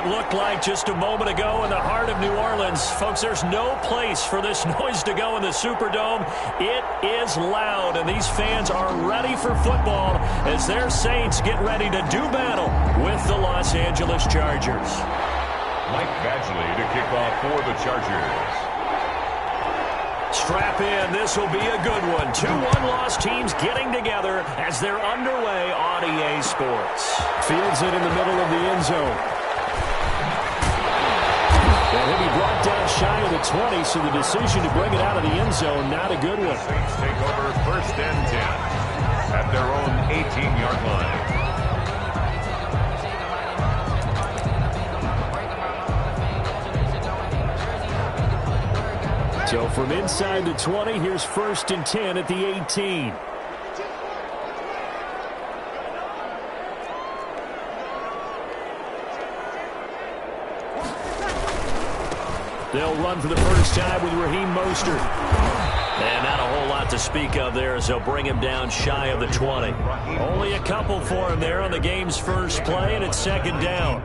looked like just a moment ago in the heart of New Orleans. Folks, there's no place for this noise to go in the Superdome. It is loud, and these fans are ready for football as their Saints get ready to do battle with the Los Angeles Chargers. Mike Badgley to kick off for the Chargers. Strap in. This will be a good one. 2 one-loss teams getting together as they're underway on EA Sports. Fields it in the middle of the end zone. And he'll be brought down shy of the 20, so the decision to bring it out of the end zone, not a good one. Saints take over 1st and 10 at their own 18-yard line. So from inside the 20, here's 1st and 10 at the 18. They'll run for the first time with Raheem Mostert. And not a whole lot to speak of there as they'll bring him down shy of the 20. Only a couple for him there on the game's first play, and it's 2nd down.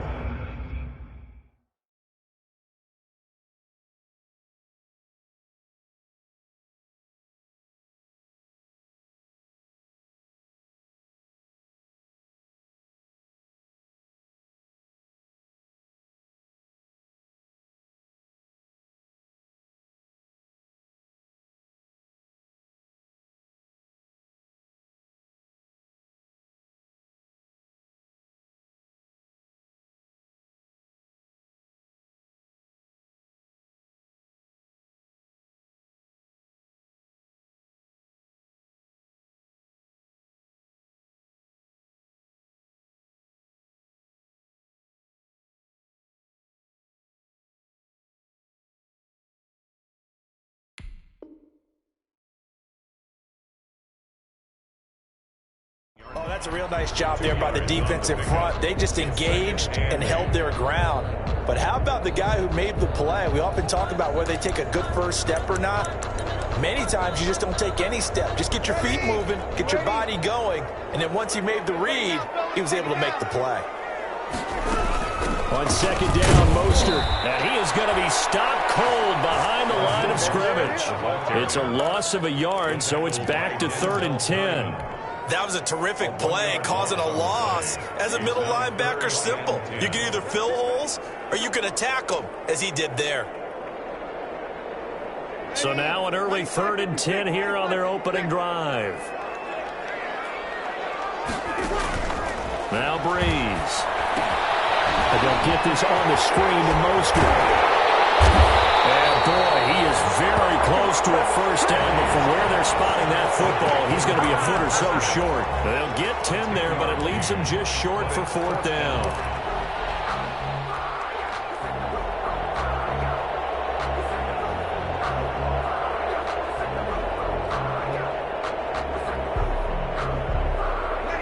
Oh, that's a real nice job there by the defensive front. They just engaged and held their ground. But how about the guy who made the play? We often talk about whether they take a good first step or not. Many times you just don't take any step. Just get your feet moving, get your body going, and then once he made the read, he was able to make the play. On 2nd down, Mostert. And he is going to be stopped cold behind the line of scrimmage. It's a loss of a yard, so it's back to 3rd and 10. That was a terrific play, causing a loss. As a middle linebacker, simple. You can either fill holes or you can attack them, as he did there. So now an early 3rd and 10 here on their opening drive. Now Breeze. And they'll get this on the screen to Mostert. And boy, he is very close to a first down, but from where they're spotting that football, he's going to be a foot or so short. They'll get 10 there, but it leaves him just short for 4th down.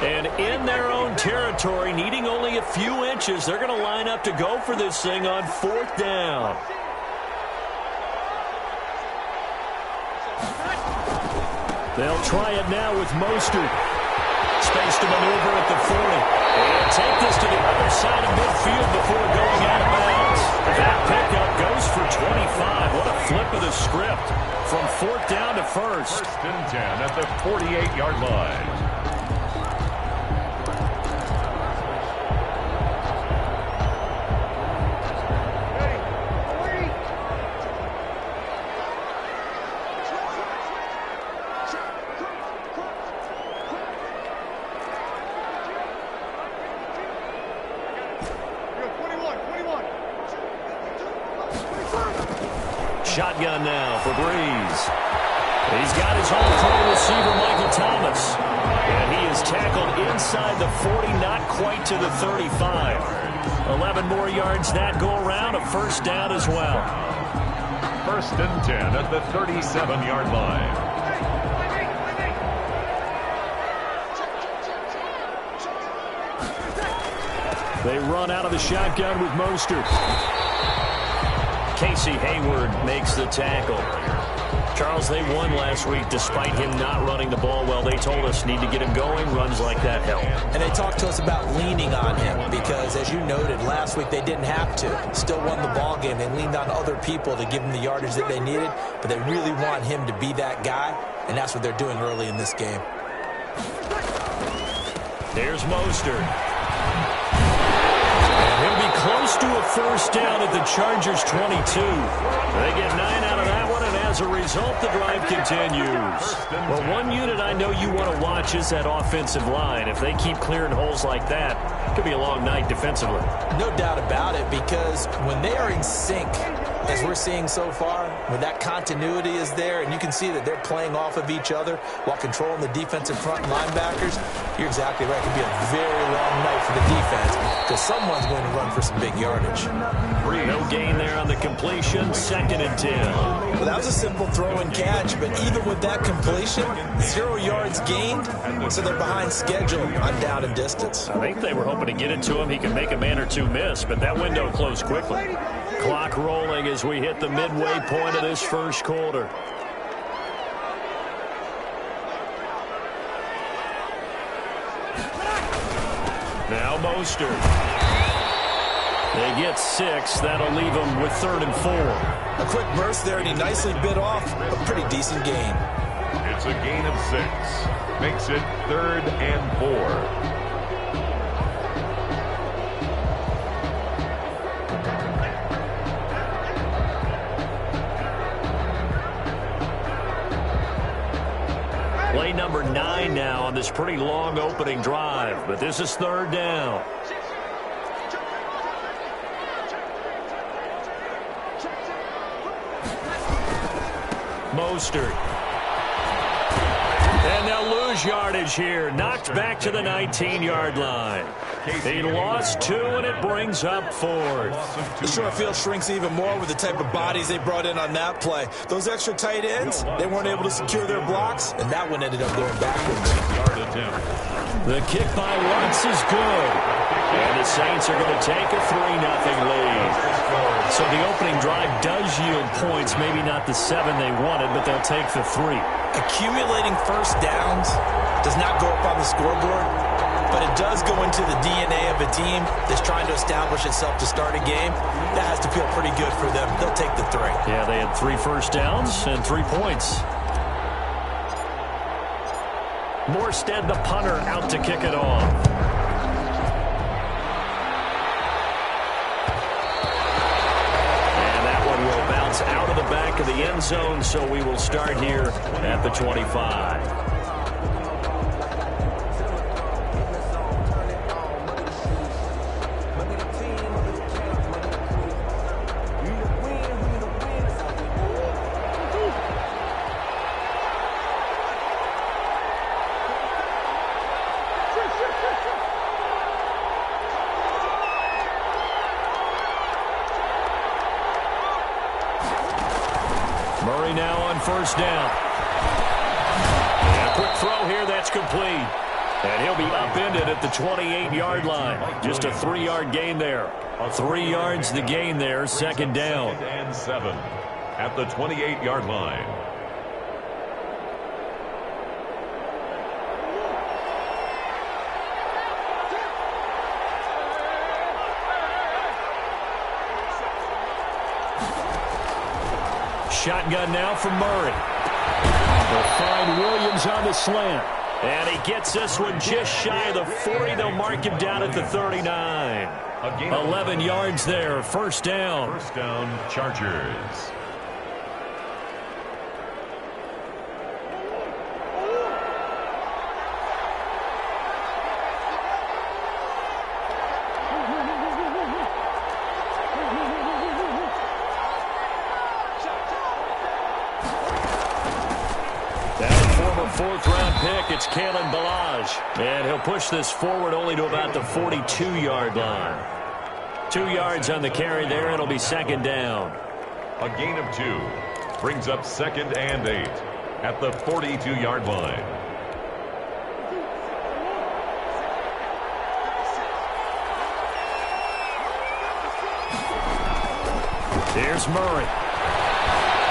And in their own territory, needing only a few inches, they're going to line up to go for this thing on 4th down. They'll try it now with Mostert. Space to maneuver at the 40. And take this to the other side of midfield before going out of bounds. That pickup goes for 25. What a flip of the script from 4th down to 1st. 1st and 10 at the 48-yard line. Shotgun now for Breeze. He's got his home plate receiver, Michael Thomas. And he is tackled inside the 40, not quite to the 35. 11 more yards that go around, a first down as well. 1st and 10 at the 37-yard line. They run out of the shotgun with Mostert. Casey Hayward makes the tackle. Charles, they won last week despite him not running the ball well. They told us need to get him going. Runs like that help. And they talked to us about leaning on him because, as you noted, last week they didn't have to. Still won the ball game. They leaned on other people to give them the yardage that they needed, but they really want him to be that guy, and that's what they're doing early in this game. There's Mostert. He'll be close to a first down at the Chargers' 22. They get 9 out of that one, and as a result, the drive continues. Well, one unit I know you want to watch is that offensive line. If they keep clearing holes like that, it could be a long night defensively. No doubt about it, because when they are in sync, as we're seeing so far, when that continuity is there, and you can see that they're playing off of each other while controlling the defensive front linebackers, you're exactly right. It could be a very long night for the defense because someone's going to run for some big yardage. No gain there on the completion. 2nd and 10. Well, that was a simple throw and catch, but even with that completion, 0 yards gained, so they're behind schedule on down and distance. I think they were hoping to get it to him. He can make a man or two miss, but that window closed quickly. Clock rolling as we hit the midway point of this first quarter. Now Mostert. They get 6. That'll leave them with 3rd and 4. A quick burst there, and he nicely bit off a pretty decent gain. It's a gain of 6. Makes it 3rd and 4. Play number 9 now on this pretty long opening drive, but this is 3rd down. Mostert. And they'll lose yardage here. Knocked back to the 19-yard line. He lost 2, and it brings up 4th. The short field shrinks even more with the type of bodies they brought in on that play. Those extra tight ends, they weren't able to secure their blocks, and that one ended up going backwards. The kick by Wentz is good. And the Saints are going to take a 3-0 lead. So the opening drive does yield points, maybe not the 7 they wanted, but they'll take the 3. Accumulating first downs does not go up on the scoreboard, but it does go into the DNA of a team that's trying to establish itself to start a game. That has to feel pretty good for them. They'll take the 3. Yeah, they had 3 first downs and 3 points. Morstead, the punter, out to kick it off. Out of the back of the end zone, so we will start here at the 25. Murray now on first down. And a quick throw here, that's complete. And he'll be upended at the 28-yard line. Just a 3-yard gain there. 3 yards the gain there, 2nd down. 2nd and 7 at the 28-yard line. Shotgun now from Murray. They'll find Williams on the slant. And he gets this one just shy of the 40. They'll mark him down at the 39. 11 yards there. First down. First down, Chargers. Fourth-round pick, it's Kalen Ballage. And he'll push this forward only to about the 42-yard line. 2 yards on the carry there. It'll be 2nd down. A gain of 2 brings up 2nd and 8 at the 42-yard line. Here's Murray.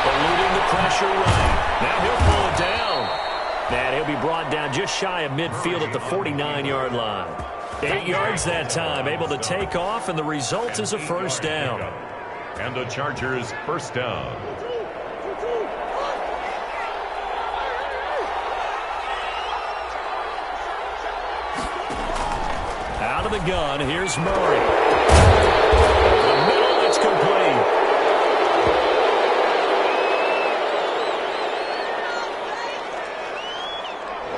eluding the pressure right. Now he'll pull it down. And he'll be brought down just shy of midfield at the 49-yard line. 8 yards that time, able to take off, and the result is a first down. And the Chargers first down. Out of the gun, here's Murray. The middle, it's complete.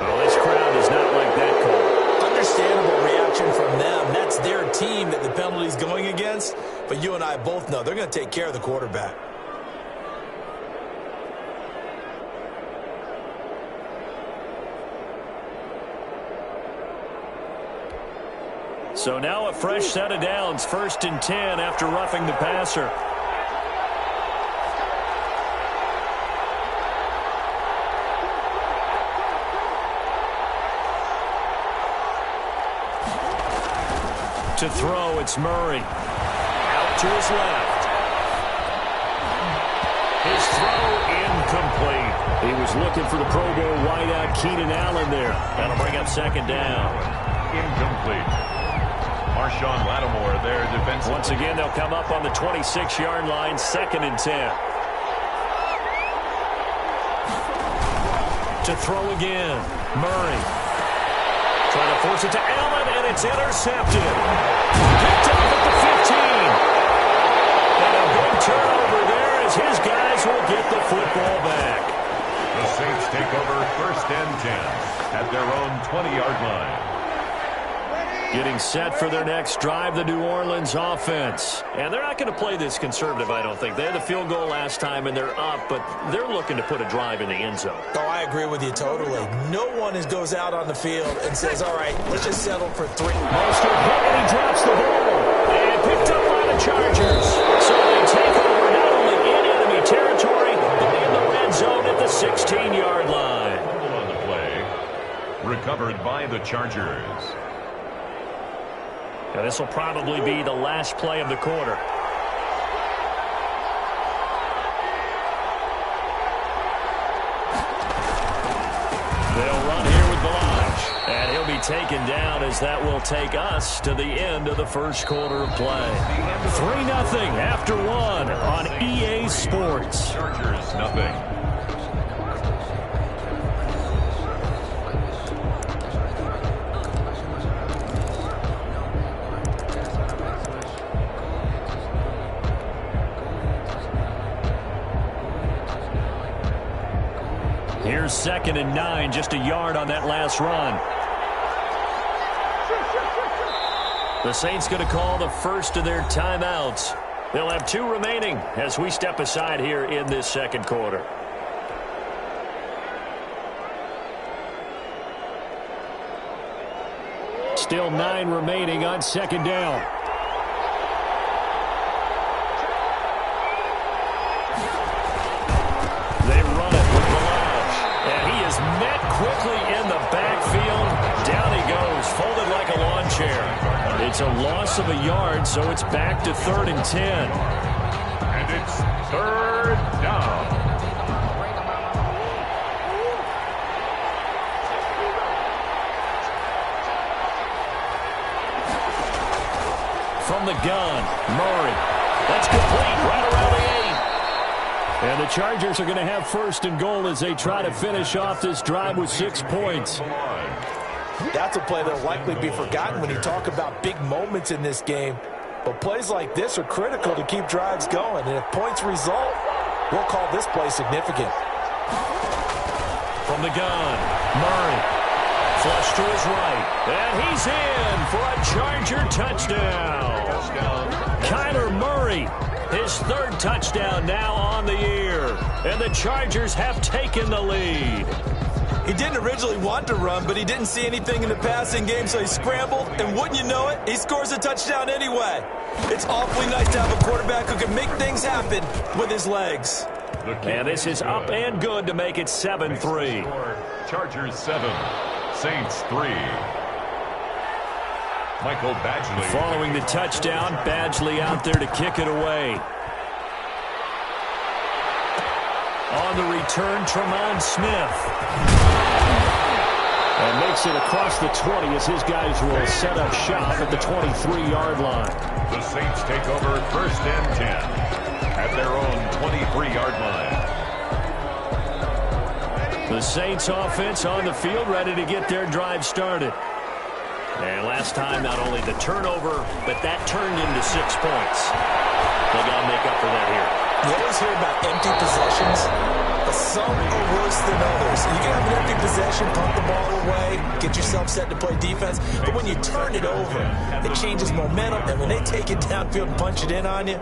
Oh, this crowd is not like that call. Understandable reaction from them. That's their team that the penalty's going against. But you and I both know they're going to take care of the quarterback. So now a fresh set of downs, 1st and 10 after roughing the passer. To throw, it's Murray. Out to his left. His throw incomplete. He was looking for the Pro Bowl wideout Keenan Allen there. That'll bring up 2nd down. Incomplete. Marshawn Lattimore there defensive. Once again, they'll come up on the 26-yard line, 2nd and 10. To throw again, Murray. Trying to force it to Allen, and it's intercepted. Picked up at the 15. And a big turnover there as his guys will get the football back. The Saints take over 1st and 10 at their own 20-yard line. Getting set for their next drive, the New Orleans offense. And they're not going to play this conservative, I don't think. They had the field goal last time, and they're up, but they're looking to put a drive in the end zone. Oh, I agree with you totally. No one goes out on the field and says, all right, let's just settle for 3. Mostert hit, and he drops the ball. And picked up by the Chargers. So they take over not only in enemy territory, but in the red zone at the 16-yard line. On the play, recovered by the Chargers. Now, this will probably be the last play of the quarter. They'll run here with Balaj. And he'll be taken down as that will take us to the end of the first quarter of play. 3-0 after 1 on EA Sports. Chargers nothing. Here's 2nd and 9, just a yard on that last run. The Saints going to call the first of their timeouts. They'll have 2 remaining as we step aside here in this second quarter. Still 9 remaining on 2nd down. They run it with Balaj. And he is met quickly in the backfield. Down he goes, folded like a lawn chair. It's a loss of a yard, so it's back to 3rd and 10. And it's 3rd down. From the gun, Murray. That's complete right around the 8. And the Chargers are going to have 1st and goal as they try to finish off this drive with 6 points. That's a play that will likely be forgotten when you talk about big moments in this game. But plays like this are critical to keep drives going. And if points result, we'll call this play significant. From the gun, Murray. Flush to his right. And he's in for a Charger touchdown. Kyler Murray, his 3rd touchdown now on the year. And the Chargers have taken the lead. He didn't originally want to run, but he didn't see anything in the passing game, so he scrambled. And wouldn't you know it, he scores a touchdown anyway. It's awfully nice to have a quarterback who can make things happen with his legs. And this is up and good to make it 7-3. Chargers 7, Saints 3. Michael Badgley. Following the touchdown, Badgley out there to kick it away. On the return, Tremont Smith. And makes it across the 20 as his guys will set up shop at the 23-yard line. The Saints take over 1st and 10 at their own 23-yard line. The Saints offense on the field, ready to get their drive started. And last time, not only the turnover, but that turned into 6 points. They got to make up for that here. You always hear about empty possessions, but some are worse than others. You can have an empty possession, punt the ball away, get yourself set to play defense, but when you turn it over, it changes momentum, and when they take it downfield and punch it in on you,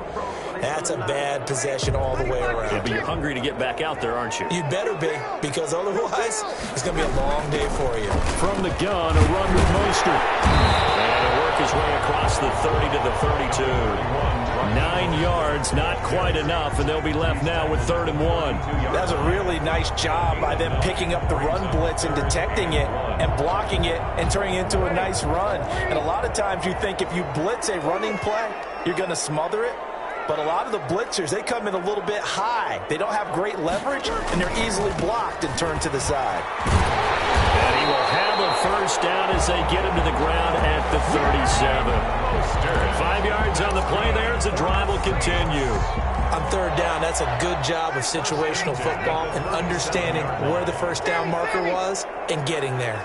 that's a bad possession all the way around. Yeah, but you're hungry to get back out there, aren't you? You better be, because otherwise, it's going to be a long day for you. From the gun, a run with Mostert. And he'll work his way across the 30 to the 32. 9 yards, not quite enough, and they'll be left now with 3rd and 1. That was a really nice job by them picking up the run blitz and detecting it and blocking it and turning it into a nice run. And a lot of times you think if you blitz a running play, you're going to smother it. But a lot of the blitzers, they come in a little bit high. They don't have great leverage, and they're easily blocked and turned to the side. And he will have a 1st down as they get him to the ground at the 37. 5 yards on the play there as the drive will continue. On 3rd down, that's a good job of situational football and understanding where the 1st down marker was and getting there.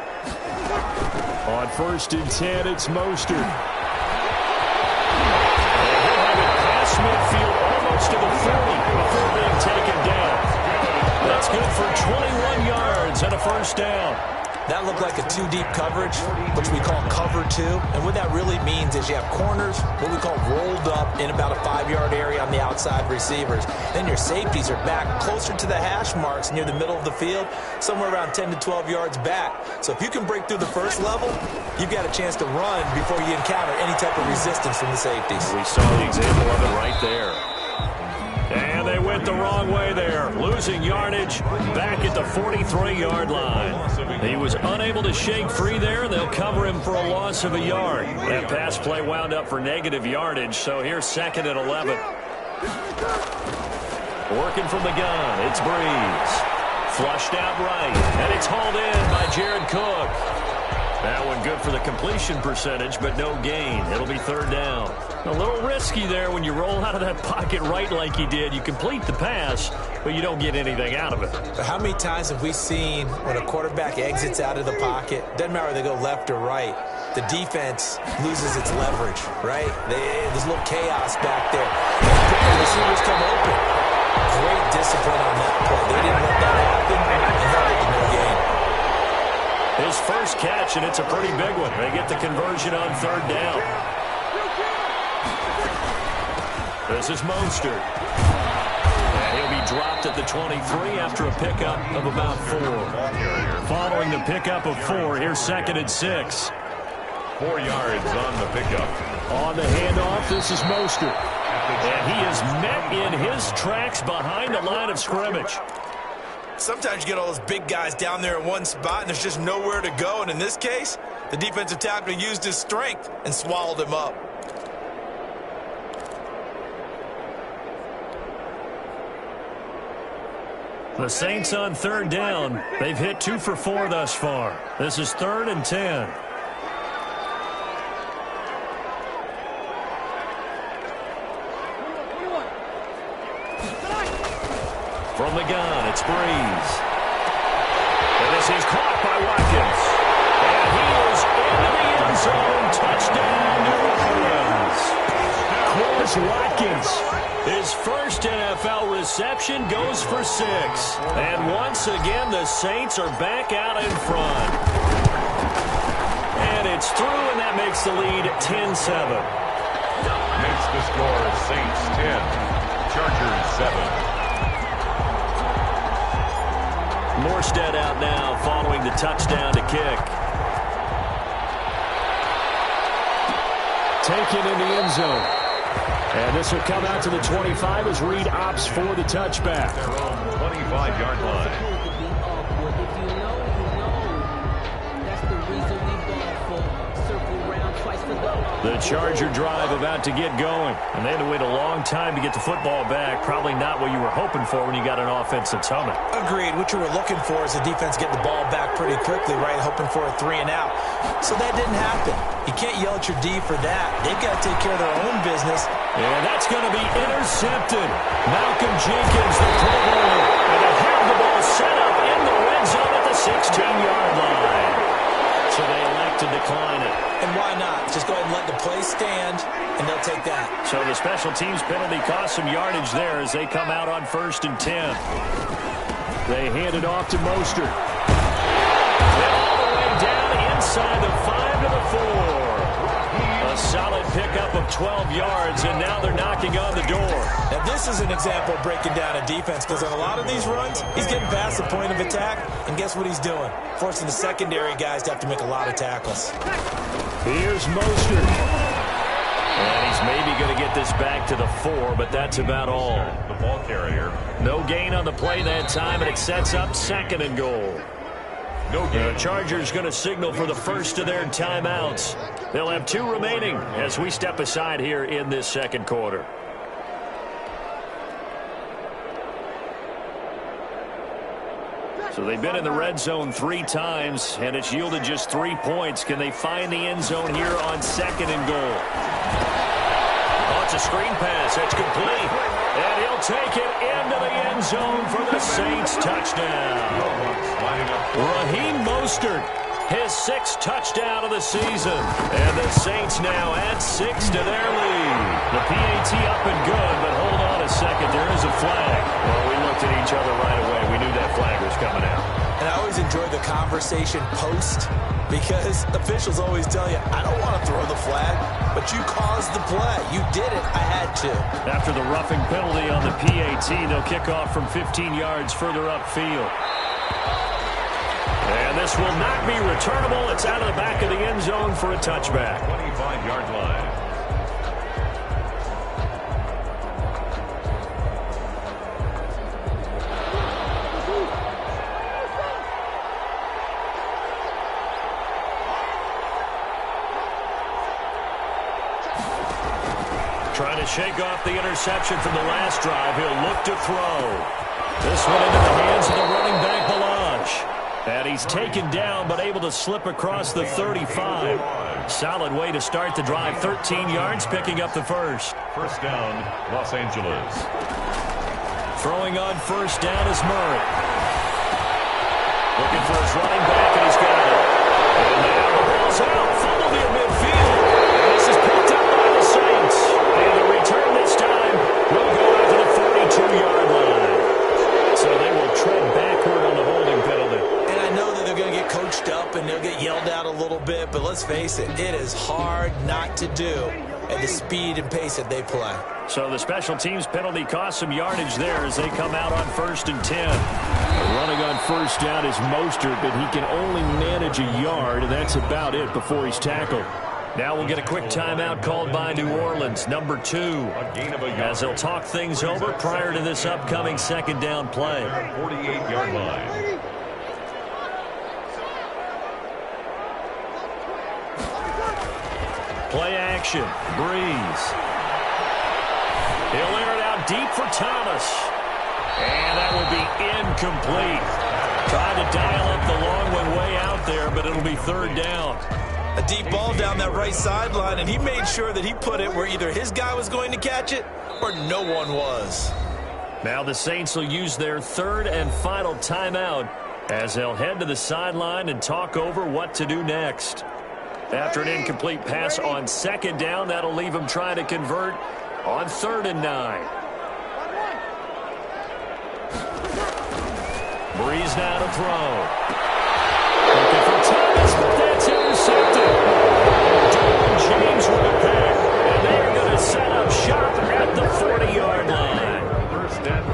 On 1st and 10, it's Mostert. Midfield almost to the 40 before being taken down. That's good for 21 yards and a 1st down. That looked like a 2-deep coverage, which we call cover 2. And what that really means is you have corners, what we call rolled up in about a 5-yard area on the outside receivers. Then your safeties are back closer to the hash marks near the middle of the field, somewhere around 10 to 12 yards back. So if you can break through the 1st level, you've got a chance to run before you encounter any type of resistance from the safeties. We saw the example of it right there. And they went the wrong way there, losing yardage back at the 43-yard line. He was unable to shake free there, and they'll cover him for a loss of a yard. That pass play wound up for negative yardage, so here's 2nd and 11. Working from the gun, it's Breeze. Flushed out right, and it's hauled in by Jared Cook. That one good for the completion percentage, but no gain. It'll be 3rd down. A little risky there when you roll out of that pocket right like he did. You complete the pass, but you don't get anything out of it. How many times have we seen when a quarterback exits out of the pocket, doesn't matter whether they go left or right, the defense loses its leverage, right? There's a little chaos back there. The receivers come open. Great discipline on that play. They didn't let that happen and held it to no gain. His 1st catch, and it's a pretty big one. They get the conversion on 3rd down. This is Mostert. And he'll be dropped at the 23 after a pickup of about 4. Following the pickup of 4, here's 2nd and 6. 4 yards on the pickup. On the handoff, this is Mostert. And he is met in his tracks behind the line of scrimmage. Sometimes you get all those big guys down there in one spot, and there's just nowhere to go. And in this case, the defensive tackle used his strength and swallowed him up. The Saints on 3rd down. They've hit 2 for 4 thus far. This is 3rd and 10. From the gun, it's Breeze. And this is caught by Watkins. And he is into the end zone. Touchdown, New Orleans. Chris Watkins. His 1st NFL reception goes for 6. And once again, the Saints are back out in front. And it's through, and that makes the lead 10-7. Makes the score Saints 10, Chargers 7. Morstead out now following the touchdown to kick. Taken in the end zone. And this will come out to the 25 as Reed opts for the touchback. Their own 25-yard line. That's the reason we ball for. Circle round twice for the The Charger drive about to get going. And they had to wait a long time to get the football back. Probably not what you were hoping for when you got an offense that's humming. Agreed. What you were looking for is the defense getting the ball back pretty quickly, right? Hoping for a 3 and out. So that didn't happen. You can't yell at your D for that. They've got to take care of their own business. And that's going to be intercepted. Malcolm Jenkins, the Pro Bowler. And they have the ball set up in the red zone at the 16-yard line. So they elect to decline it. And why not? Just go ahead and let the play stand, and they'll take that. So the special teams penalty cost some yardage there as they come out on 1st and 10. They hand it off to Mostert. And all the way down inside the 5 to the 4. A solid pickup of 12 yards, and now they're knocking on the door. Now this is an example of breaking down a defense, because on a lot of these runs, he's getting past the point of attack, and guess what he's doing? Forcing the secondary guys to have to make a lot of tackles. Here's Mostert. And he's maybe going to get this back to the 4, but that's about all. The ball carrier. No gain on the play that time, and it sets up 2nd and goal. No gain. The Chargers going to signal for the first of their timeouts. They'll have 2 remaining as we step aside here in this 2nd quarter. So they've been in the red zone 3 times, and it's yielded just 3 points. Can they find the end zone here on 2nd and goal? Oh, it's a screen pass. It's complete. And he'll take it into the end zone for the Saints touchdown. Raheem Mostert, his 6th touchdown of the season. And the Saints now add 6 to their lead. The PAT up and good, but hold on a second. There is a flag. Well, we looked at each other right away. We knew that flag was coming out. And I always enjoy the conversation post, because officials always tell you, I don't want to throw the flag, but you caused the play. You did it. I had to. After the roughing penalty on the PAT, they'll kick off from 15 yards further upfield. And this will not be returnable. It's out of the back of the end zone for a touchback. 25-yard line. Trying to shake off the interception from the last drive. He'll look to throw. This one into the hands of the running back, Balaj. And he's taken down, but able to slip across the 35. Solid way to start the drive. 13 yards, picking up the first. First down, Los Angeles. Throwing on first down is Murray. Looking for his running back, and he's got it. And now the ball's out. Fumble near midfield. And this is picked up by the Saints. And the return this time will go out to the 42-yard line. So they will tread backward on the holding penalty. And I know that they're going to get coached up and they'll get yelled at a little bit, but let's face it, it is hard not to do at the speed and pace that they play. So the special teams penalty cost some yardage there as they come out on 1st and 10. Running on first down is Mostert, but he can only manage a yard, and that's about it before he's tackled. Now we'll get a quick timeout called by New Orleans, number 2, as they'll talk things over prior to this upcoming 2nd down play. 48-yard line. Play action. Breeze. He'll air it out deep for Thomas. And that will be incomplete. Tried to dial up the long one way out there, but it'll be 3rd down. A deep ball down that right sideline, and he made sure that he put it where either his guy was going to catch it or no one was. Now the Saints will use their 3rd and final timeout as they'll head to the sideline and talk over what to do next. After an incomplete pass on 2nd down, that'll leave him trying to convert on 3rd and 9. Breeze now to throw. Looking for Thomas, but that's intercepted. James with a pick, and they are going to set up shop at the 40-yard line.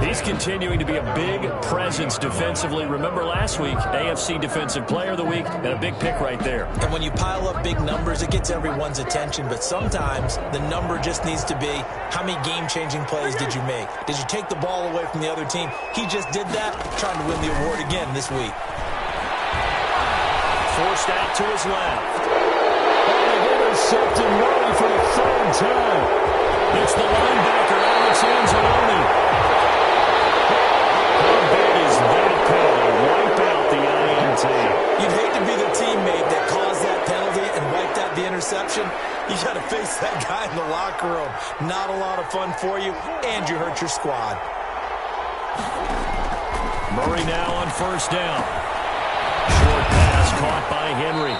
He's continuing to be a big presence defensively. Remember last week, AFC Defensive Player of the Week, and a big pick right there. And when you pile up big numbers, it gets everyone's attention, but sometimes the number just needs to be, how many game-changing plays did you make? Did you take the ball away from the other team? He just did that, trying to win the award again this week. Forced out to his left. Oh, intercepted Murray for the third time. It's the linebacker, Alex Anzalone. How big is that penalty? Wipe out the INT. You'd hate to be the teammate that caused that penalty and wiped out the interception. You got to face that guy in the locker room. Not a lot of fun for you, and you hurt your squad. Murray now on first down. Short pass caught by Henry.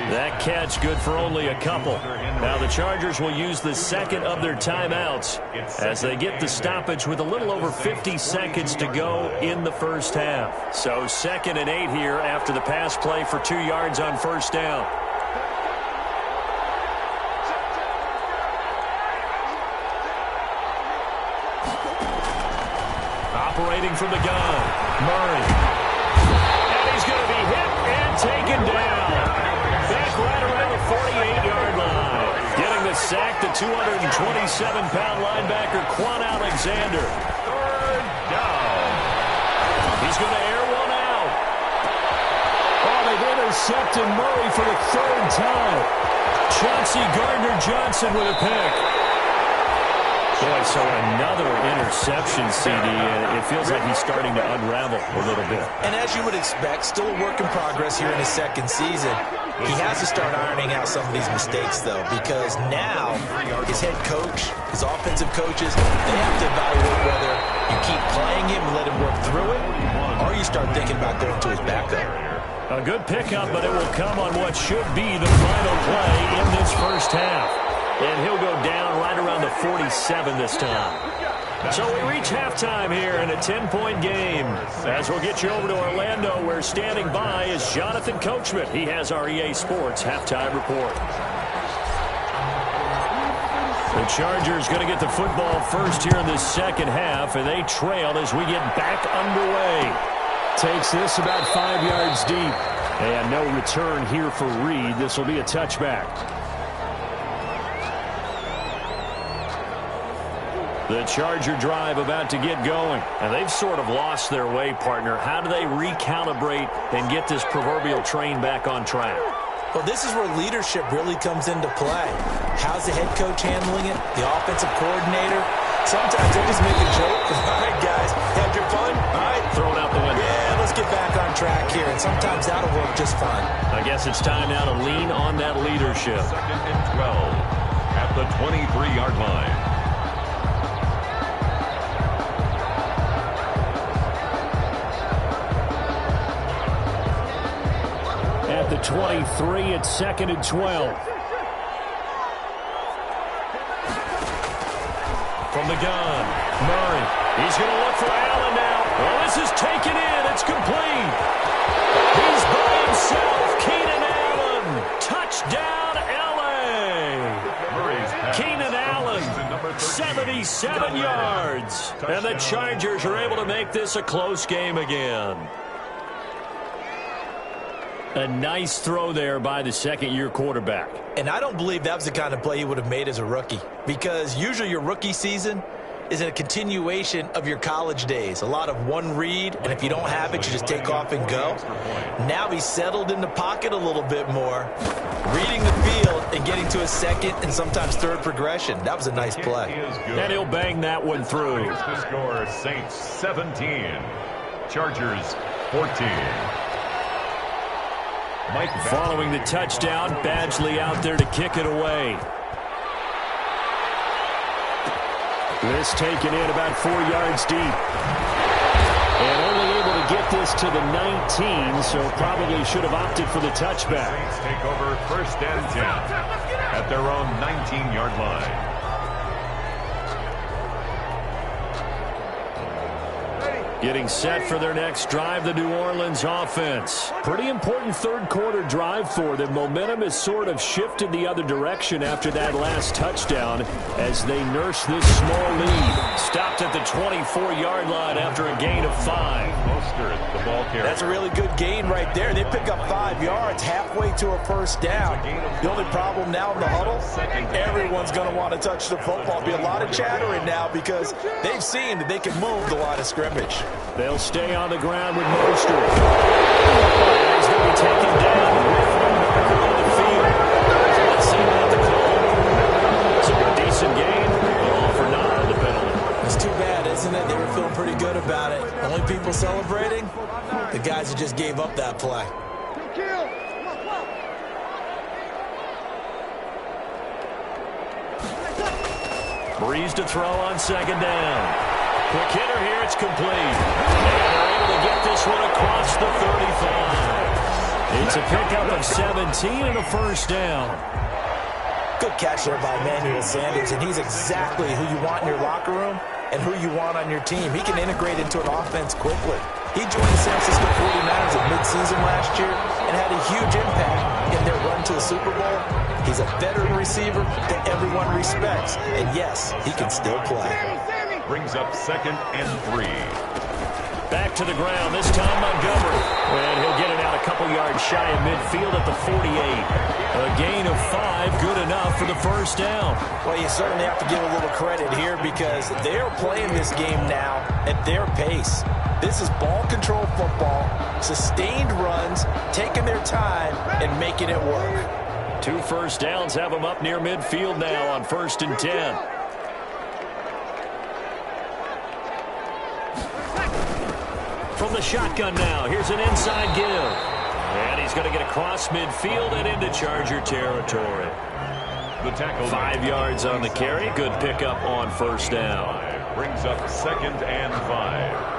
That catch good for only a couple. Now the Chargers will use the second of their timeouts as they get the stoppage with a little over 50 seconds to go in the first half. So 2nd and 8 here after the pass play for 2 yards on first down. Operating from the gun, Murray. And he's going to be hit and taken down. Back right around the 48-yard line. Getting the sack, the 227-pound linebacker, Quan Alexander. 3rd down. He's going to air one out. Oh, they've intercepted Murray for the 3rd time. Chauncey Gardner-Johnson with a pick. Boy, so another interception, CD, and it feels like he's starting to unravel a little bit. And as you would expect, still a work in progress here in his 2nd season. He has to start ironing out some of these mistakes, though, because now his head coach, his offensive coaches, they have to evaluate whether you keep playing him and let him work through it, or you start thinking about going to his backup. A good pickup, but it will come on what should be the final play in this first half. And he'll go down right around the 47 this time. So we reach halftime here in a 10-point game. As we'll get you over to Orlando, where standing by is Jonathan Coachman. He has our EA Sports halftime report. The Chargers going to get the football first here in the second half, and they trail as we get back underway. Takes this about 5 yards deep. And no return here for Reed. This will be a touchback. The Charger drive about to get going. And they've sort of lost their way, partner. How do they recalibrate and get this proverbial train back on track? Well, this is where leadership really comes into play. How's the head coach handling it? The offensive coordinator? Sometimes they just make a joke. All right, guys, had your fun? All right. Throw it out the window. Yeah, let's get back on track here. And sometimes that'll work just fine. I guess it's time now to lean on that leadership. 2nd and 12 at the 23-yard line. At the 23, it's 2nd and 12. From the gun, Murray. He's going to look for Allen now. Well, this is taken in. It's complete. He's by himself. Keenan Allen. Touchdown, L.A. Keenan Allen, 77 yards. And the Chargers are able to make this a close game again. A nice throw there by the second-year quarterback. And I don't believe that was the kind of play he would have made as a rookie, because usually your rookie season is a continuation of your college days. A lot of one read, and if you don't have it, you just take off and go. Now he's settled in the pocket a little bit more, reading the field and getting to a second and sometimes third progression. That was a nice play. And he'll bang that one through. Here's the score, Saints 17, Chargers 14. Following the touchdown, Badgley out there to kick it away. This taken in about 4 yards deep. And only able to get this to the 19, so probably should have opted for the touchback. Saints take over 1st and 10 at their own 19-yard line. Getting set for their next drive, the New Orleans offense. Pretty important third-quarter drive for them. Momentum has sort of shifted the other direction after that last touchdown as they nurse this small lead. Stopped at the 24-yard line after a gain of 5. Mostert, the ball carrier. That's a really good gain right there. They pick up 5 yards halfway to a first down. The only problem now in the huddle, everyone's going to want to touch the football. Be a lot of chattering now because they've seen that they can move the line of scrimmage. They'll stay on the ground with Mostert. He's going to be taken down with the marker on the field. people celebrating? The guys that just gave up that play. Breeze to throw on second down. Quick hitter here, it's complete. And they're able to get this one across the 35. It's a pickup of 17 and a first down. Good catch there by Emmanuel Sanders, and he's exactly who you want in your locker room and who you want on your team. He can integrate into an offense quickly. He joined the San Francisco 49ers at midseason last year and had a huge impact in their run to the Super Bowl. He's a veteran receiver that everyone respects, and yes, he can still play. Brings up 2nd and 3. Back to the ground, this time Montgomery. And he'll get it out a couple yards shy of midfield at the 48. A gain of 5, good enough for the first down. Well, you certainly have to give a little credit here because they're playing this game now at their pace. This is ball control football, sustained runs, taking their time, and making it work. 2 first downs have them up near midfield now on 1st and 10. From the shotgun now, here's an inside give. And he's going to get across midfield and into Charger territory. The tackle 5 yards on the carry. Good pickup on first down. Brings up 2nd and 5.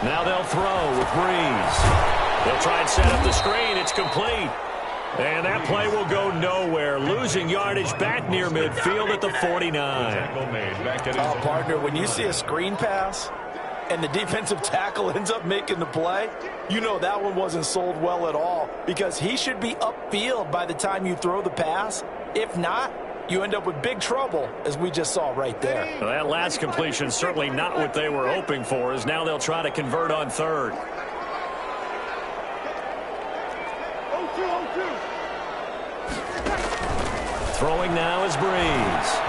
Now they'll throw with Breeze. They'll try and set up the screen. It's complete. And that play will go nowhere. Losing yardage back near midfield at the 49. Oh, partner, when you see a screen pass and the defensive tackle ends up making the play, you know that one wasn't sold well at all because he should be upfield by the time you throw the pass. If not, you end up with big trouble, as we just saw right there. Well, that last completion certainly not what they were hoping for, as now they'll try to convert on 3rd. Throwing now is Breeze.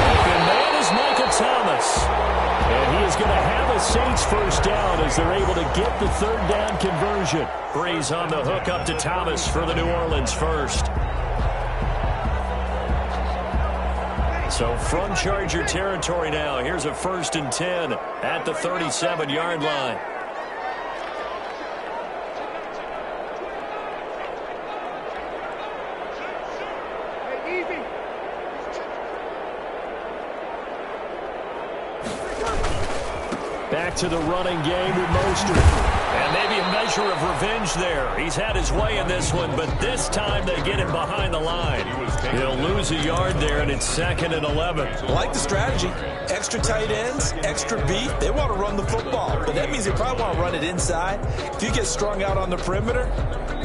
Open man is Michael Thomas. And he is going to have a Saints first down as they're able to get the 3rd down conversion. Breeze on the hook up to Thomas for the New Orleans first. So from Charger territory now, here's a 1st and 10 at the 37-yard line. Back to the running game with Mostert. And maybe a measure of revenge there. He's had his way in this one, but this time they get him behind the line. He'll lose a yard there, and it's 2nd and 11. I like the strategy. Extra tight ends, extra beat. They want to run the football, but that means they probably want to run it inside. If you get strung out on the perimeter,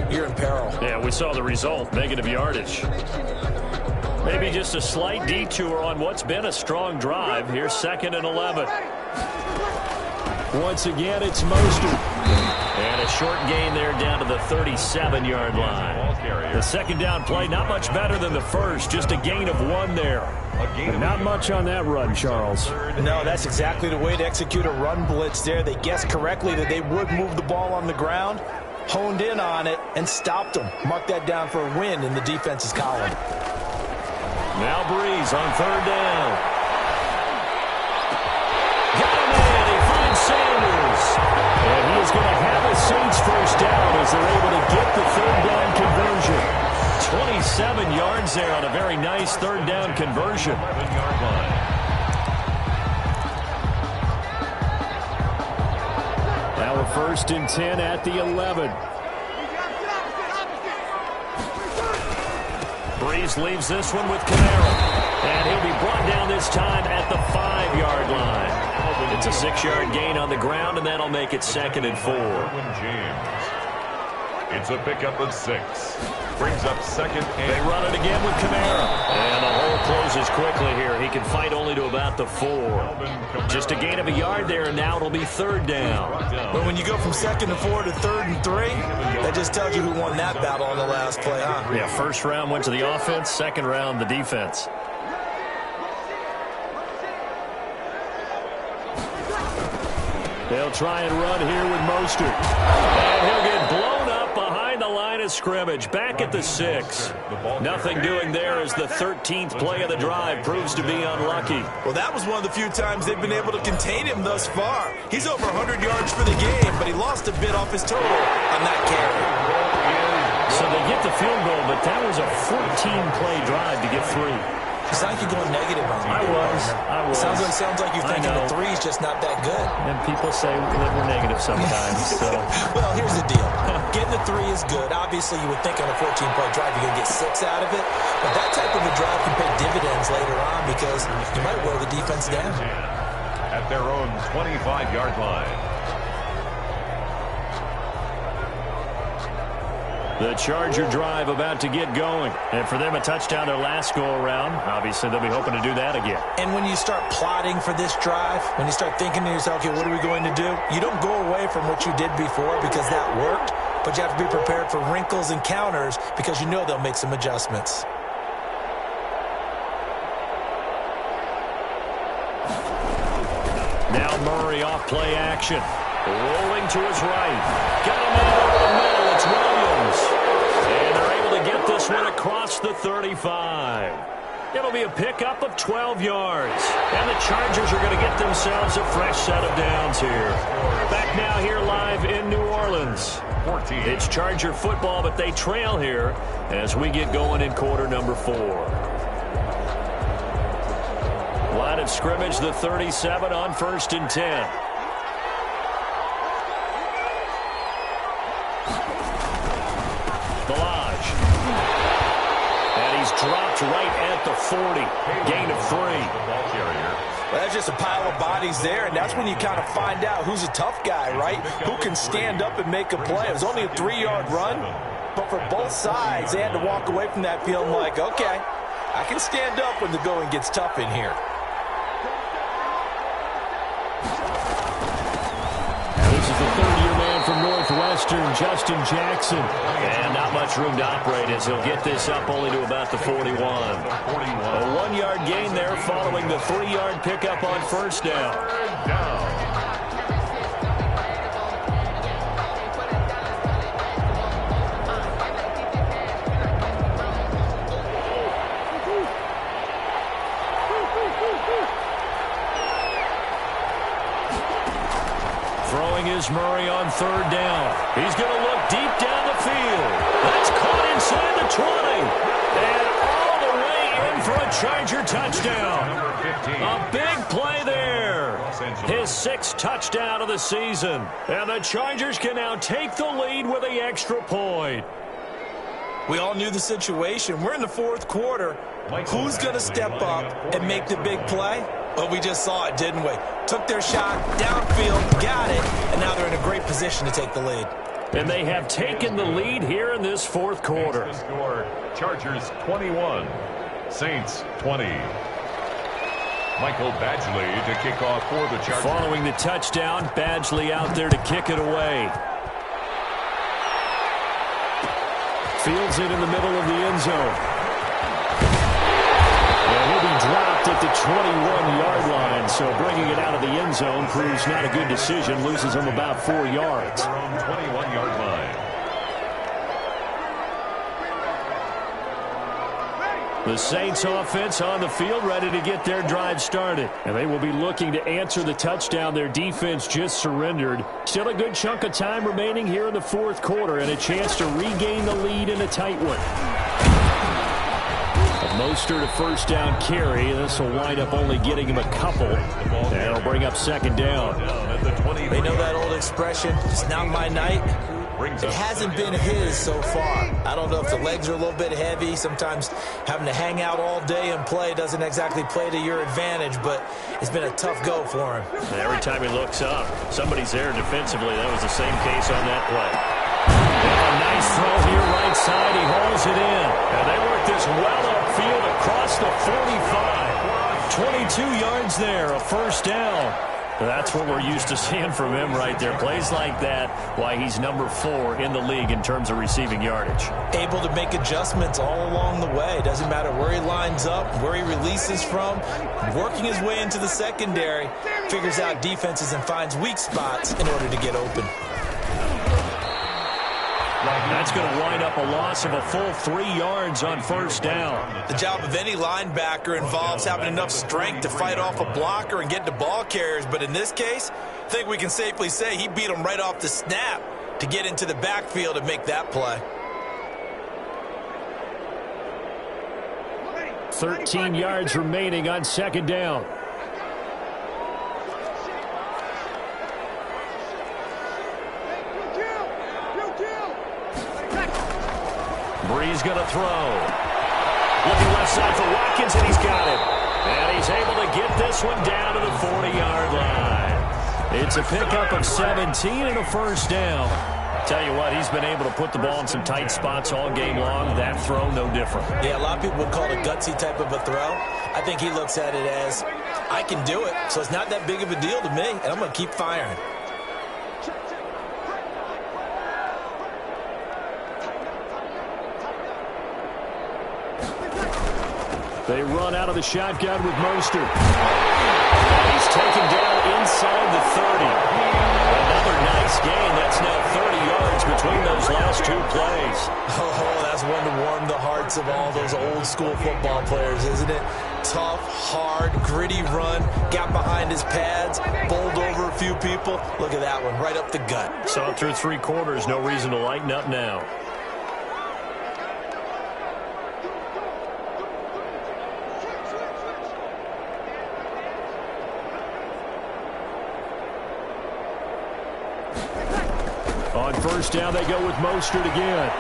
you're in peril. Yeah, we saw the result, negative yardage. Maybe just a slight detour on what's been a strong drive. Here's 2nd and 11. Once again, it's Mostert. And a short gain there down to the 37-yard line. The second down play, not much better than the first, just a gain of 1 there. Not much on that run, Charles. No, that's exactly the way to execute a run blitz there. They guessed correctly that they would move the ball on the ground, honed in on it, and stopped them. Mark that down for a win in the defense's column. Now Breeze on 3rd down. Got him in. He finds Sanders. And he is going to have a Saints first down as they're able to get the 3rd down conversion. 27 yards there on a very nice 3rd down conversion. Now a 1st and 10 at the 11. Breeze leaves this one with Kamara. And he'll be brought down this time at the 5-yard line. It's a 6-yard gain on the ground, and that'll make it 2nd and 4. It's a pickup of 6. Brings up second and... They run it again with Kamara. And the hole closes quickly here. He can fight only to about the 4. Just a gain of a yard there, and now it'll be 3rd down. But when you go from 2nd and 4 to 3rd and 3, that just tells you who won that battle on the last play, huh? Yeah, first round went to the offense, second round the defense. They'll try and run here with Mostert. And he'll get blown up behind the line of scrimmage. Back at the 6. Nothing doing there as the 13th play of the drive proves to be unlucky. Well, that was one of the few times they've been able to contain him thus far. He's over 100 yards for the game, but he lost a bit off his total on that carry. So they get the field goal, but that was a 14-play drive to get 3. It's like you're going negative on me. I was. Sounds like you're thinking the 3's just not that good. And people say that we're negative sometimes. So. Well, here's the deal. Getting the 3 is good. Obviously, you would think on a 14-play drive you're going to get 6 out of it. But that type of a drive can pay dividends later on because you might wear the defense down. At their own 25-yard line. The Charger drive about to get going. And for them, a touchdown their last go-around. Obviously, they'll be hoping to do that again. And when you start plotting for this drive, when you start thinking to yourself, okay, what are we going to do? You don't go away from what you did before because that worked, but you have to be prepared for wrinkles and counters because you know they'll make some adjustments. Now Murray off play action. Rolling to his right. Got a man over the middle. It's Williams. And they're able to get this one across the 35. It'll be a pickup of 12 yards. And the Chargers are going to get themselves a fresh set of downs here. Back now here live in New Orleans. 14. It's Charger football, but they trail here as we get going in quarter number 4. Line of scrimmage, the 37 on 1st and 10. Dropped right at the 40. Gain of 3. Well, that's just a pile of bodies there, and that's when you kind of find out who's a tough guy, right? Who can stand up and make a play. It was only a 3-yard run, but for both sides, they had to walk away from that feeling like, okay, I can stand up when the going gets tough in here. This is the third-year man from Northwestern, Justin Jackson. And not much room to operate as he'll get this up only to about the 41. A 1-yard gain there following the 3-yard pickup on 1st down. Throwing is Murray on 3rd down. He's going to look deep down the field. That's caught inside the 20. And all the way in for a Charger touchdown. A big play there. His 6th touchdown of the season. And the Chargers can now take the lead with the extra point. We all knew the situation. We're in the 4th quarter. Who's going to step up and make the big play? Well, we just saw it, didn't we? Took their shot, downfield, got it, and now they're in a great position to take the lead. And they have taken the lead here in this 4th quarter. Chargers 21, Saints 20. Michael Badgley to kick off for the Chargers. Following the touchdown, Badgley out there to kick it away. Fields it in the middle of the end zone. And he'll be dropped at the 21-yard line, so bringing it out of the end zone proves not a good decision, loses him about 4 yards. 21-yard line. The Saints offense on the field ready to get their drive started. And they will be looking to answer the touchdown their defense just surrendered. Still a good chunk of time remaining here in the 4th quarter and a chance to regain the lead in a tight one. Mostert a 1st down carry. This will wind up only getting him a couple. And it'll bring up 2nd down. They know that old expression, it's not my night. It hasn't been his so far. I don't know if the legs are a little bit heavy. Sometimes having to hang out all day and play doesn't exactly play to your advantage, but it's been a tough go for him. And every time he looks up, somebody's there defensively. That was the same case on that play. And a Nice throw here right side. He hauls it in. And they work this well upfield across the 45. 22 yards there, a first down. That's what we're used to seeing from him right there. Plays like that, why he's number 4 in the league in terms of receiving yardage. Able to make adjustments all along the way. Doesn't matter where he lines up, where he releases from. Working his way into the secondary, figures out defenses and finds weak spots in order to get open. That's going to wind up a loss of a full 3 yards on first down. The job of any linebacker involves having enough strength to fight off a blocker and get to ball carriers. But in this case, I think we can safely say he beat him right off the snap to get into the backfield and make that play. 13 yards remaining on second down. Bree's going to throw. Looking left side for Watkins, and he's got it. And he's able to get this one down to the 40-yard line. It's a pickup of 17 and a first down. Tell you what, he's been able to put the ball in some tight spots all game long. That throw, no different. Yeah, a lot of people would call it a gutsy type of a throw. I think he looks at it as, I can do it, so it's not that big of a deal to me, and I'm going to keep firing. They run out of the shotgun with Mostert. And he's taken down inside the 30. Another nice gain. That's now 30 yards between those last 2 plays. Oh, that's one to warm the hearts of all those old school football players, isn't it? Tough, hard, gritty run. Got behind his pads, bowled over a few people. Look at that one, right up the gut. Saw it through 3 quarters. No reason to lighten up now. On first down, they go with Mostert again.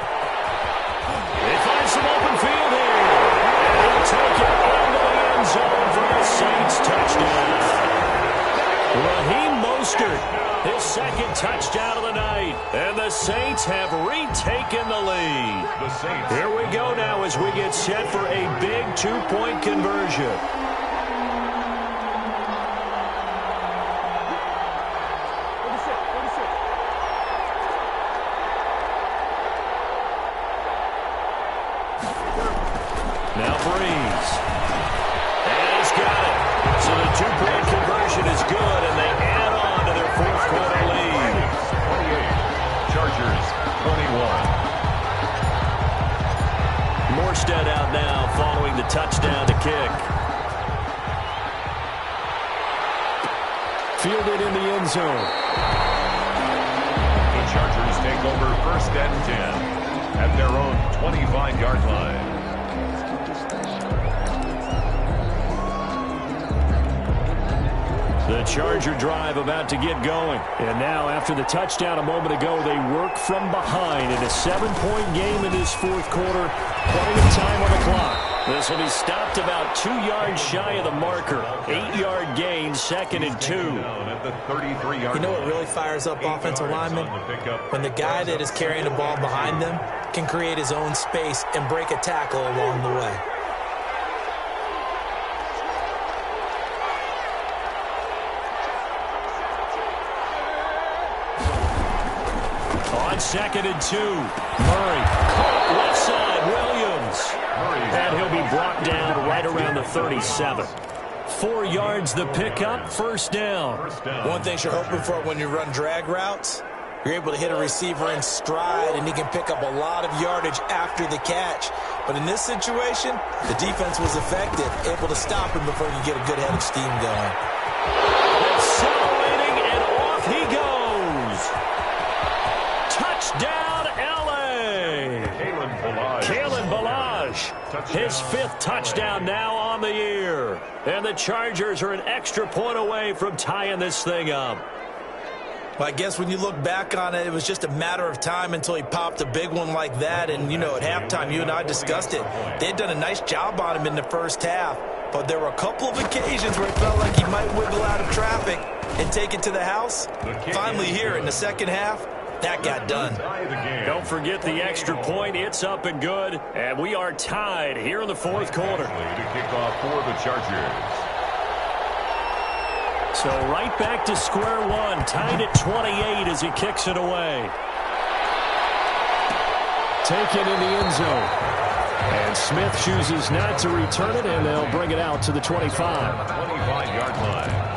They find some open field here. And he'll take it into the end zone for the Saints touchdown. Raheem Mostert, his second touchdown of the night. And the Saints have retaken the lead. Here we go now as we get set for a big 2-point conversion. Now Breeze. And he's got it. So the 2-point conversion is good, and they add on to their 4th quarter lead. 28. Chargers, 21. Morstead out now following the touchdown to kick. Fielded in the end zone. The Chargers take over 1st and 10 at their own 25-yard line. The Charger drive about to get going. And now, after the touchdown a moment ago, they work from behind in a 7-point game in this 4th quarter. Plenty of time on the clock. This will be stopped about 2 yards shy of the marker. 8-yard gain, 2nd and 2. You know what really fires up offensive linemen? When the guy that is carrying the ball behind them can create his own space and break a tackle along the way. On 2nd and 2, Murray caught left side, Williams. And he'll be brought down right around the 37. 4 yards the pickup, first down. One thing you're hoping for when you run drag routes, you're able to hit a receiver in stride, and he can pick up a lot of yardage after the catch. But in this situation, the defense was effective, able to stop him before you get a good head of steam going. Accelerating, and off he goes. Touchdown, L.A. Kalen Ballage, his 5th touchdown now on the year. And the Chargers are an extra point away from tying this thing up. Well, I guess when you look back on it, it was just a matter of time until he popped a big one like that. And, you know, at halftime, you and I discussed it. They had done a nice job on him in the first half. But there were a couple of occasions where it felt like he might wiggle out of traffic and take it to the house. Finally here in the second half, That got done. Don't forget the extra point. It's up and good. And we are tied here in the fourth quarter. To kick off for the Chargers. So right back to square one. Tied at 28 as he kicks it away. Taken in the end zone. And Smith chooses not to return it, and they'll bring it out to the 25. 25-yard line.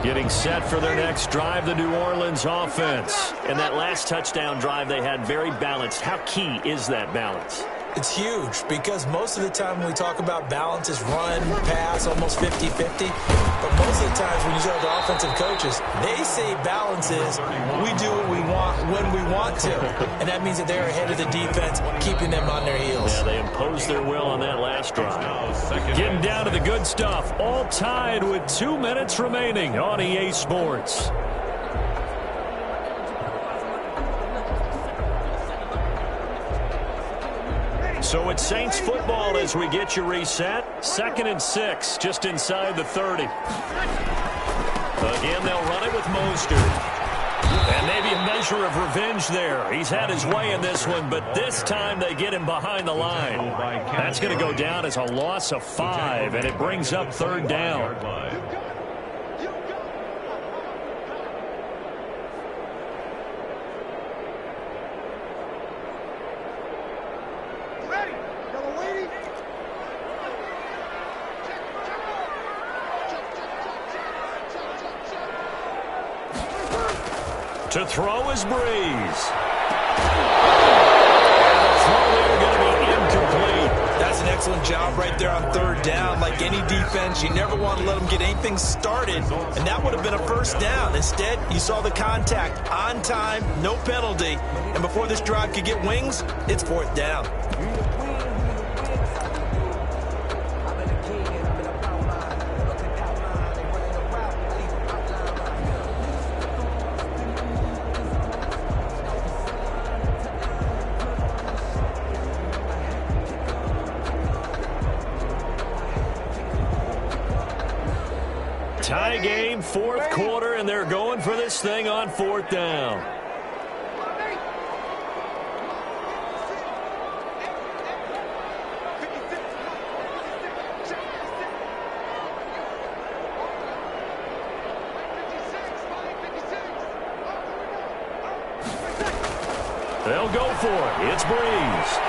Getting set for their next drive, the New Orleans offense. And that last touchdown drive they had very balanced. How key is that balance? It's huge because most of the time when we talk about balance is run, pass, almost 50-50. But most of the times when you talk to offensive coaches, they say balance is we do what we want when we want to. And that means that they're ahead of the defense, keeping them on their heels. Yeah, they imposed their will on that last drive. Getting down to the good stuff. All tied with 2 minutes remaining on EA Sports. So it's Saints football as we get you reset. 2nd and 6, just inside the 30. Again, they'll run it with Mostert. And maybe a measure of revenge there. He's had his way in this one, but this time they get him behind the line. That's going to go down as a loss of 5, and it brings up 3rd down. To throw is Breeze. And the throw there going to be incomplete. That's an excellent job right there on 3rd down. Like any defense, you never want to let them get anything started, and that would have been a 1st down. Instead, you saw the contact on time, no penalty, and before this drive could get wings, it's 4th down. Tie game, 4th quarter, and they're going for this thing on 4th down. They'll go for it. It's Breeze.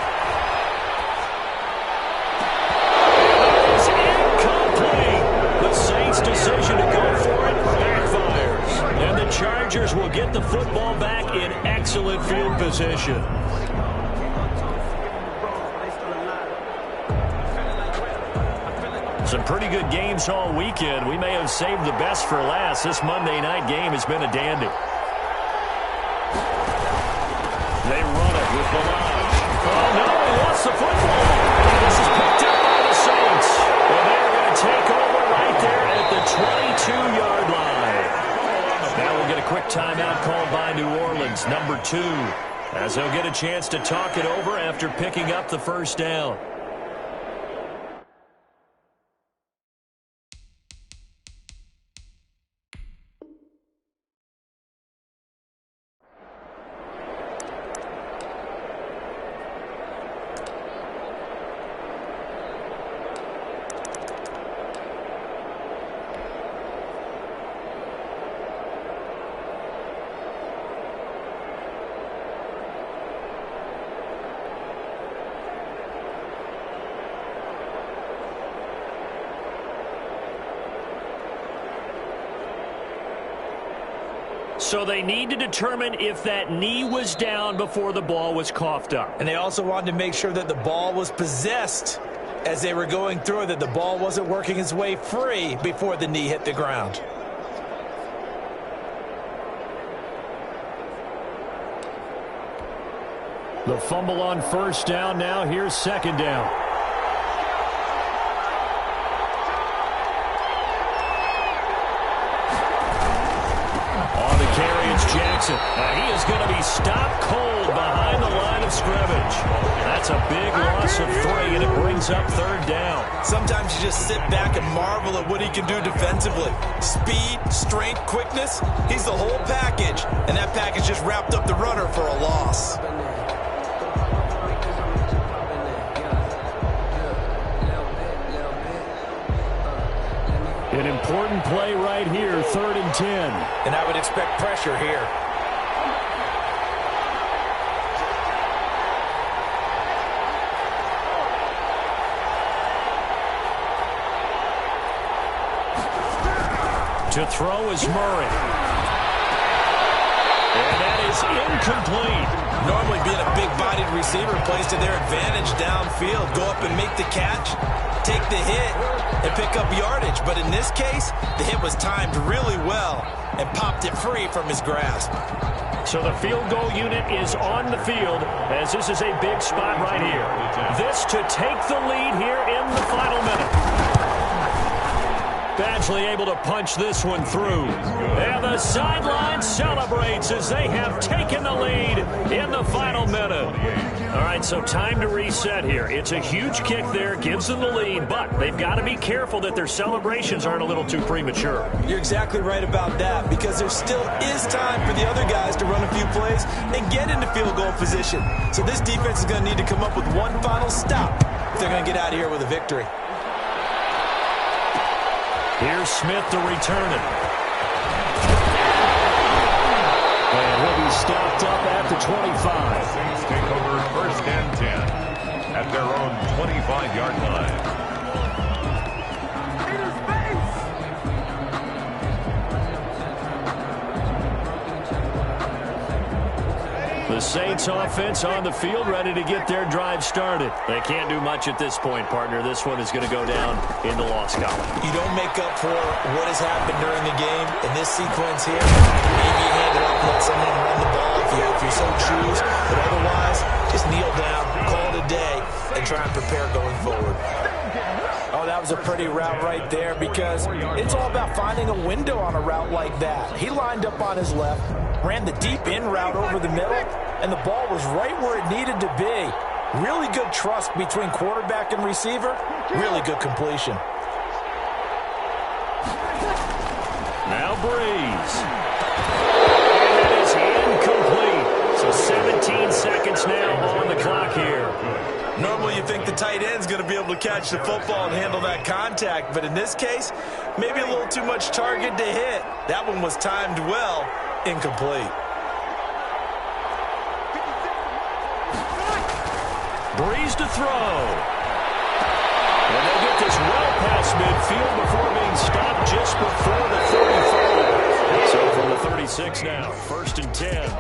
Decision to go for it backfires. And the Chargers will get the football back in excellent field position. Some pretty good games all weekend. We may have saved the best for last. This Monday night game has been a dandy. They run it with Balaj. Oh, no, he lost the football. This is picked up by the Saints. And they're going to take over right there at the 22-yard line. Now we'll get a quick timeout called by New Orleans, number 2, as they'll get a chance to talk it over after picking up the 1st down. So they need to determine if that knee was down before the ball was coughed up. And they also wanted to make sure that the ball was possessed as they were going through it, that the ball wasn't working its way free before the knee hit the ground. The fumble on 1st down. Now here's 2nd down. On the carry, it's Jackson. Now he is going to be stopped cold behind the line of scrimmage. yardage. That's a big loss of 3, and it brings up 3rd down. Sometimes you just sit back and marvel at what he can do defensively. Speed, strength, quickness, he's the whole package. And that package just wrapped up the runner for a loss. An important play right here, 3rd and 10. And I would expect pressure here. To throw is Murray. And that is incomplete. Normally being a big-bodied receiver plays to their advantage downfield. Go up and make the catch, take the hit, and pick up yardage. But in this case, the hit was timed really well and popped it free from his grasp. So the field goal unit is on the field as this is a big spot right here. This to take the lead here in the final minute. Badgley able to punch this one through. And the sideline celebrates as they have taken the lead in the final minute. All right, so time to reset here. It's a huge kick there, gives them the lead, but they've got to be careful that their celebrations aren't a little too premature. You're exactly right about that, because there still is time for the other guys to run a few plays and get into field goal position. So this defense is going to need to come up with one final stop if they're going to get out of here with a victory. Here's Smith to return it. And he'll be stopped up at the 25. Saints take over 1st and 10 at their own 25-yard line. The Saints offense on the field, ready to get their drive started. They can't do much at this point, partner. This one is going to go down in the loss column. You don't make up for what has happened during the game in this sequence here. Maybe you hand it up and let someone run the ball if you so choose. But otherwise, just kneel down, call it a day, and try and prepare going forward. Oh, that was a pretty route right there, because it's all about finding a window on a route like that. He lined up on his left, ran the deep in route over the middle, and the ball was right where it needed to be. Really good trust between quarterback and receiver. Really good completion. Now Breeze. And it is incomplete. So 17 seconds now on the clock here. Normally you think the tight end's going to be able to catch the football and handle that contact, but in this case, maybe a little too much target to hit. That one was timed well, incomplete. Breeze to throw. And they get this well past midfield before being stopped just before the 35. So from the 36 now, 1st and 10.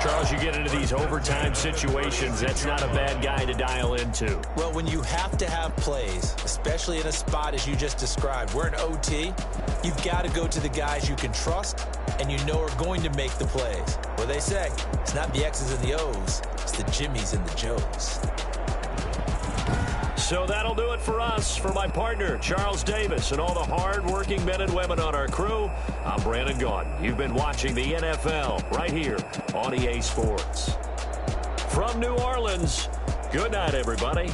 Charles, you get into these overtime situations, that's not a bad guy to dial into. Well, when you have to have plays, especially in a spot as you just described, we're in OT, you've got to go to the guys you can trust and you know are going to make the plays. Well, they say, it's not the X's and the O's, it's the Jimmys and the Joes. So that'll do it for us. For my partner, Charles Davis, and all the hard-working men and women on our crew, I'm Brandon Gaudin. You've been watching the NFL right here on EA Sports. From New Orleans, good night, everybody.